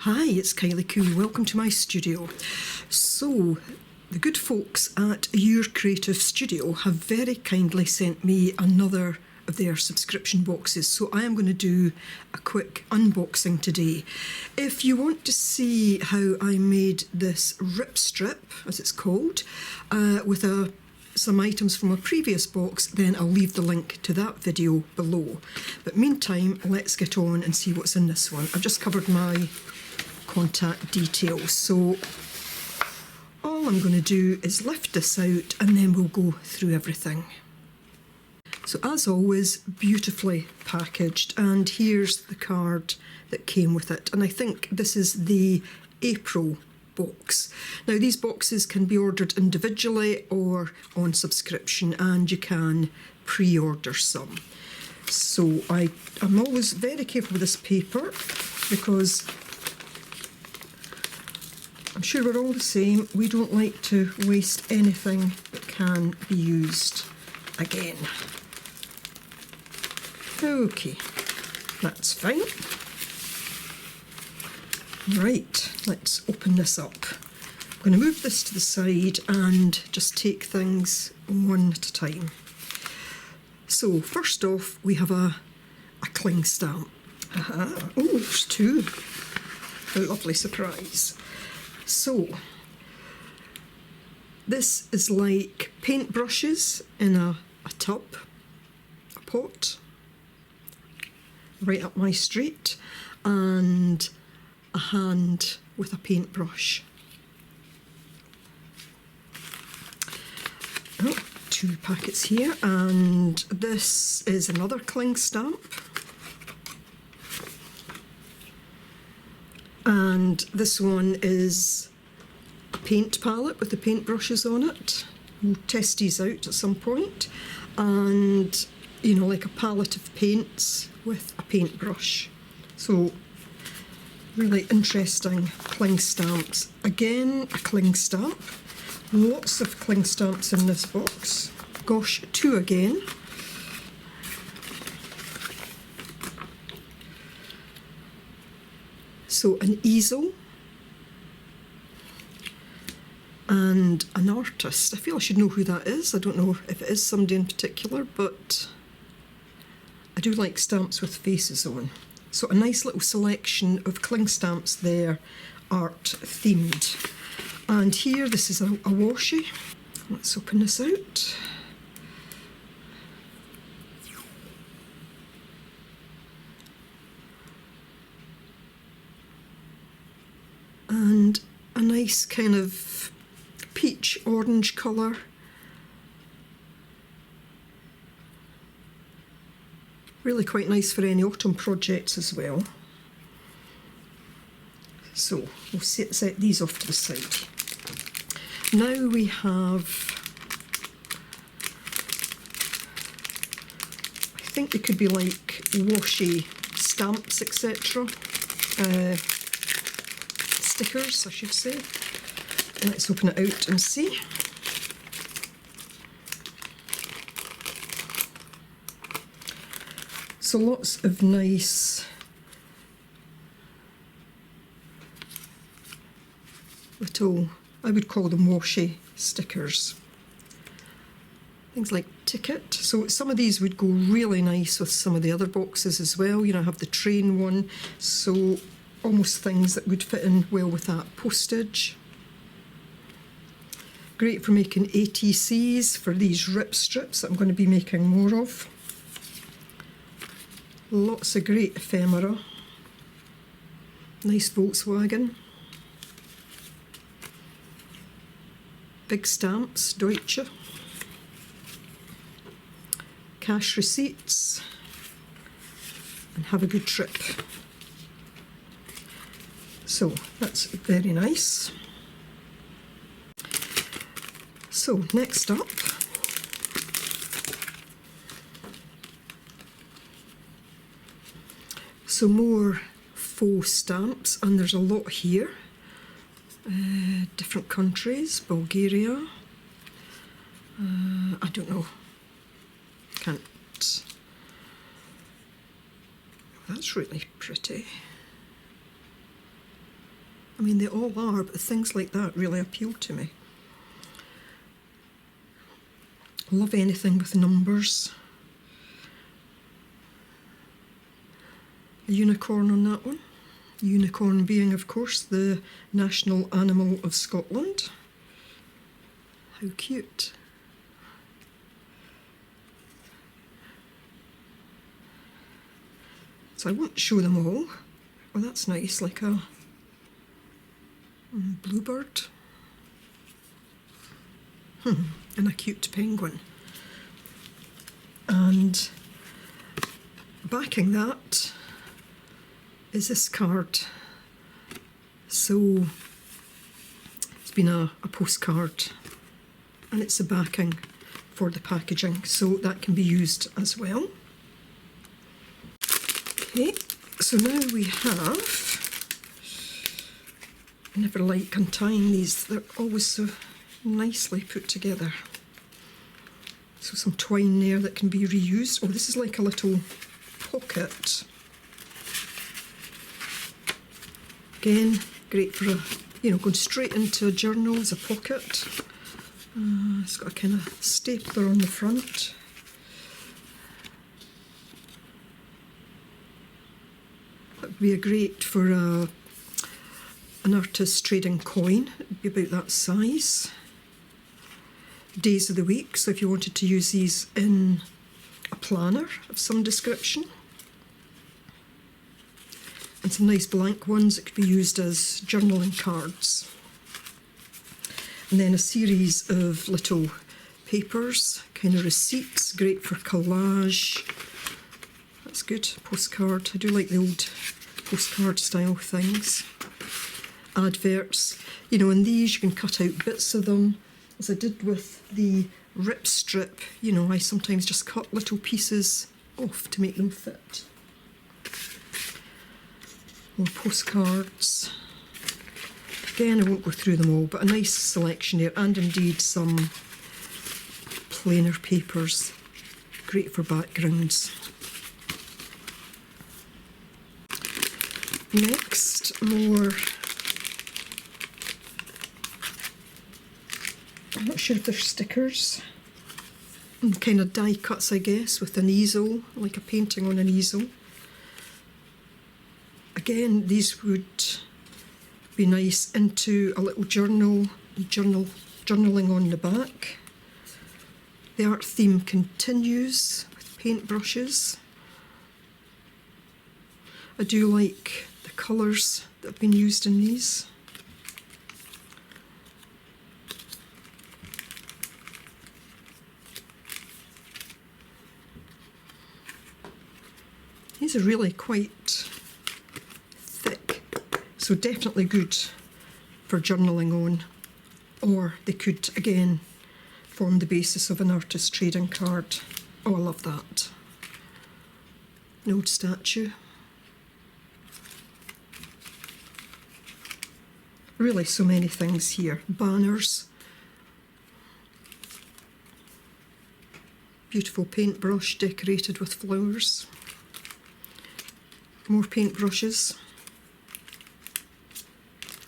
Hi, it's Kylie Cool. Welcome to my studio. So, the good folks at Your Creative Studio have very kindly sent me another of their subscription boxes, so I am going to do a quick unboxing today. If you want to see how I made this rip strip, as it's called, with some items from a previous box, then I'll leave the link to that video below. But meantime, let's get on and see what's in this one. I've just covered my contact details, so all I'm going to do is lift this out and then we'll go through everything. So as always, beautifully packaged, and here's the card that came with it, and I think this is the April box. Now these boxes can be ordered individually or on subscription, and you can pre-order some. So I'm always very careful with this paper because I'm sure we're all the same. We don't like to waste anything that can be used again. Okay, that's fine. Right, let's open this up. I'm going to move this to the side and just take things one at a time. So first off, we have a cling stamp. Oh, there's two. A lovely surprise. So, this is like paintbrushes in a tub, a pot, right up my street, and a hand with a paintbrush. Oh, two packets here, and this is another cling stamp. And this one is a paint palette with the paintbrushes on it. We'll test these out at some point. And, you know, like a palette of paints with a paintbrush. So, really interesting cling stamps. Again, a cling stamp. Lots of cling stamps in this box. Gosh, two again. So an easel and an artist. I feel I should know who that is. I don't know if it is somebody in particular, but I do like stamps with faces on. So a nice little selection of cling stamps there, art themed. And here, this is a washi. Let's open this out. And a nice kind of peach orange colour. Really quite nice for any autumn projects as well. So we'll set these off to the side. Now we have, I think they could be like washi stamps, etc. Stickers, I should say. Let's open it out and see. So lots of nice little, I would call them washi stickers. Things like ticket. So some of these would go really nice with some of the other boxes as well. You know, I have the train one, so almost things that would fit in well with that. Postage. Great for making ATCs for these rip strips that I'm going to be making more of. Lots of great ephemera. Nice Volkswagen. Big stamps, Deutsche. Cash receipts. And have a good trip. So that's very nice. So next up, some more faux stamps, and there's a lot here. Different countries, Bulgaria. I don't know. Can't. That's really pretty. I mean, they all are, but things like that really appeal to me. Love anything with numbers. A unicorn on that one. Unicorn being, of course, the national animal of Scotland. How cute. So I won't show them all. Oh, that's nice, like a bluebird. And a cute penguin. And backing that is this card. So it's been a postcard, and it's the backing for the packaging, so that can be used as well. Okay, so now we have, I never like untying these, they're always so nicely put together. So some twine there that can be reused. Oh, this is like a little pocket. Again, great for going straight into a journal as a pocket. It's got a kind of stapler on the front. That would be great for an artist trading coin. It'd be about that size. Days of the week, so if you wanted to use these in a planner of some description. And some nice blank ones that could be used as journaling cards. And then a series of little papers, kind of receipts, great for collage. That's good, postcard. I do like the old postcard style things. Adverts, and these you can cut out bits of them. As I did with the rip strip, I sometimes just cut little pieces off to make them fit. More postcards. Again, I won't go through them all, but a nice selection there, and indeed some plainer papers, great for backgrounds. Next, more, I'm not sure if they're stickers, kind of die cuts, I guess, with an easel, like a painting on an easel. Again, these would be nice into a little journaling on the back. The art theme continues with paintbrushes. I do like the colours that have been used in these. These are really quite thick, so definitely good for journaling on, or they could again form the basis of an artist trading card. Oh, I love that. An old statue. Really so many things here. Banners. Beautiful paintbrush decorated with flowers. More paintbrushes.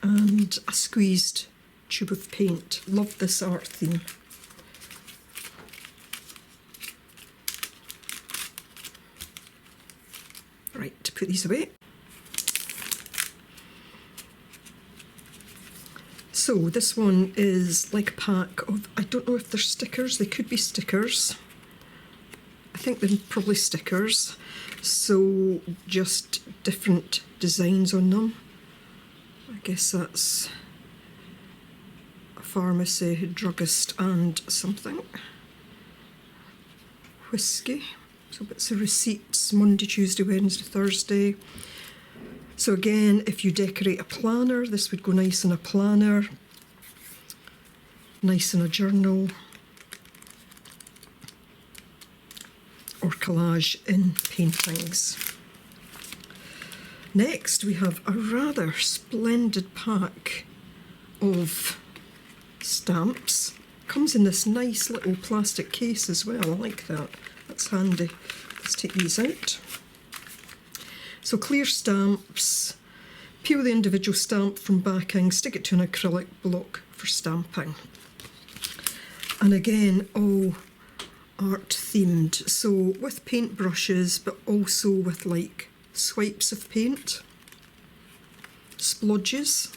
And a squeezed tube of paint. Love this art theme. Right, to put these away. So this one is like a pack of, I don't know if they're stickers, they could be stickers. I think they're probably stickers. So just different designs on them. I guess that's a pharmacy, druggist and something. Whiskey. So bits of receipts, Monday, Tuesday, Wednesday, Thursday. So again, if you decorate a planner, this would go nice in a planner, nice in a journal, or collage in paintings. Next, we have a rather splendid pack of stamps. Comes in this nice little plastic case as well. I like that. That's handy. Let's take these out. So clear stamps, Peel the individual stamp from backing, stick it to an acrylic block for stamping. And again, all art themed, so with paint brushes, but also with like swipes of paint, splodges.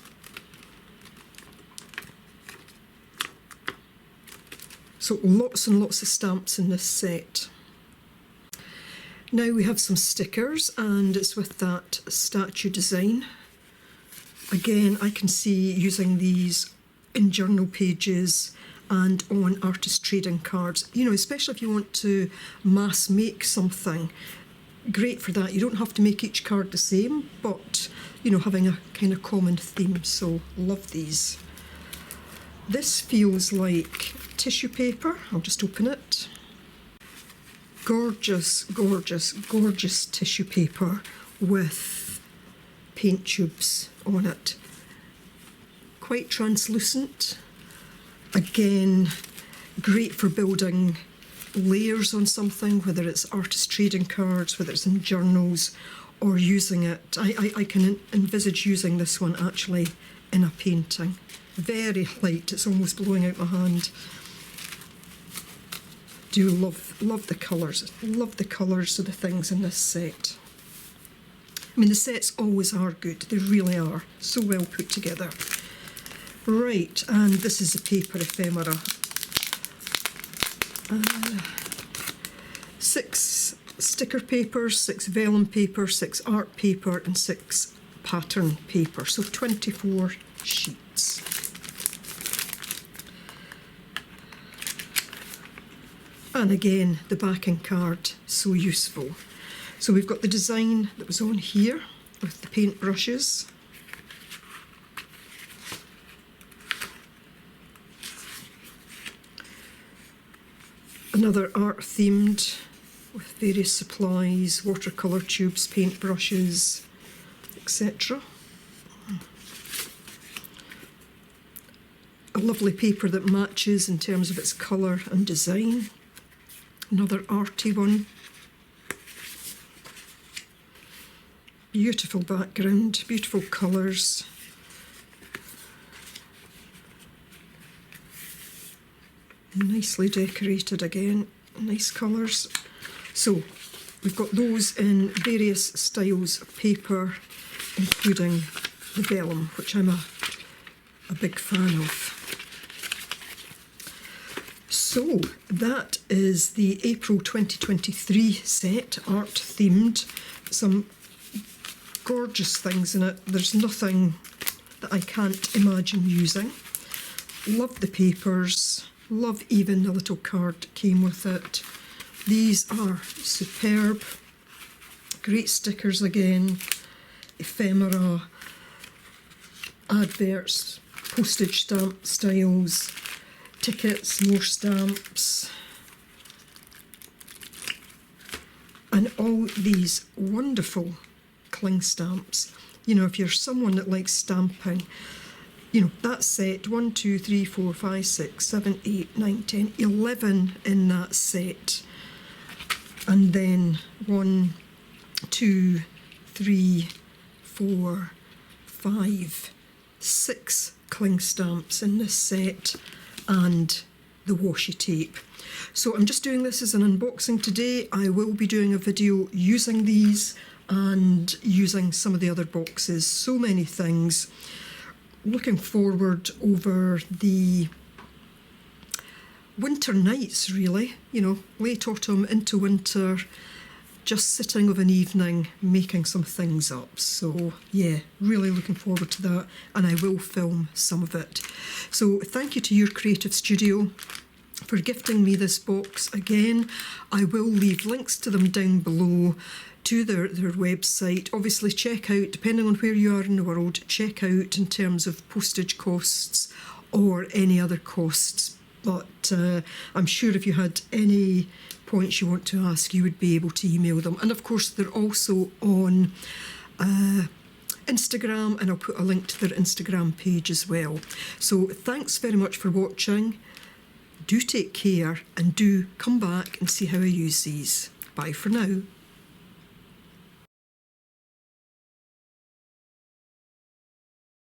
So lots and lots of stamps in this set. Now we have some stickers, and it's with that statue design. Again, I can see using these in journal pages and on artist trading cards, you know, especially if you want to mass make something. Great for that. You don't have to make each card the same, but you know, having a kind of common theme, so love these. This feels like tissue paper. I'll just open it. Gorgeous, gorgeous, gorgeous tissue paper with paint tubes on it. Quite translucent. Again, great for building layers on something, whether it's artist trading cards, whether it's in journals, or using it. I can envisage using this one actually in a painting. Very light, it's almost blowing out my hand. Do love the colours. Love the colours of the things in this set. I mean, the sets always are good. They really are. So well put together. Right, and this is the paper ephemera. 6 sticker papers, 6 vellum paper, 6 art paper, and 6 pattern paper. So 24 sheets. And again, the backing card, so useful. So we've got the design that was on here with the paint brushes. Another art themed with various supplies, watercolour tubes, paint brushes, etc. A lovely paper that matches in terms of its colour and design. Another arty one. Beautiful background, beautiful colours. Nicely decorated again, nice colours. So we've got those in various styles of paper, including the vellum, which I'm a big fan of. So that is the April 2023 set, art themed. Some gorgeous things in it. There's nothing that I can't imagine using. Love the papers. Love even the little card that came with it. These are superb. Great stickers again. Ephemera, adverts, postage stamp styles, tickets, more stamps. And all these wonderful cling stamps. You know, if you're someone that likes stamping, you know, that set, 1, 2, 3, 4, 5, 6, 7, 8, 9, 10, 11 in that set. And then 1, 2, 3, 4, 5, 6 cling stamps in this set, and the washi tape. So I'm just doing this as an unboxing today. I will be doing a video using these and using some of the other boxes. So many things. Looking forward over the winter nights, really, you know, late autumn into winter, just sitting of an evening making some things up. So yeah, really looking forward to that, and I will film some of it. So thank you to Your Creative Studio for gifting me this box again. I will leave links to them down below, to their website. Obviously check out, depending on where you are in the world, check out in terms of postage costs or any other costs. But I'm sure if you had any points you want to ask, you would be able to email them. And of course they're also on Instagram, and I'll put a link to their Instagram page as well. So thanks very much for watching. Do take care, and do come back and see how I use these. Bye for now.